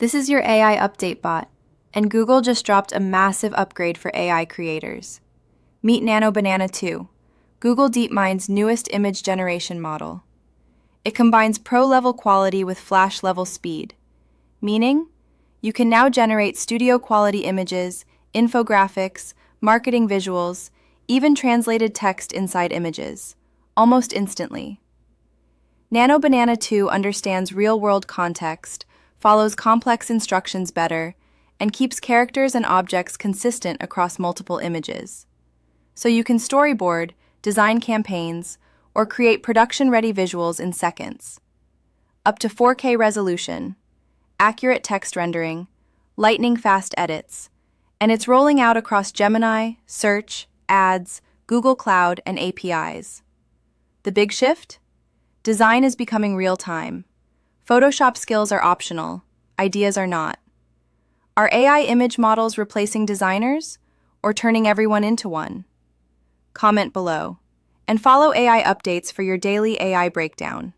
This is your AI update bot, and Google just dropped a massive upgrade for AI creators. Meet Nano Banana 2, Google DeepMind's newest image generation model. It combines pro-level quality with flash-level speed, meaning you can now generate studio-quality images, infographics, marketing visuals, even translated text inside images, almost instantly. Nano Banana 2 understands real-world context, follows complex instructions better, and keeps characters and objects consistent across multiple images. So you can storyboard, design campaigns, or create production-ready visuals in seconds. Up to 4K resolution, accurate text rendering, lightning-fast edits, and it's rolling out across Gemini, Search, Ads, Google Cloud, and APIs. The big shift? Design is becoming real-time. Photoshop skills are optional, ideas are not. Are AI image models replacing designers, or turning everyone into one? Comment below, and follow AI updates for your daily AI breakdown.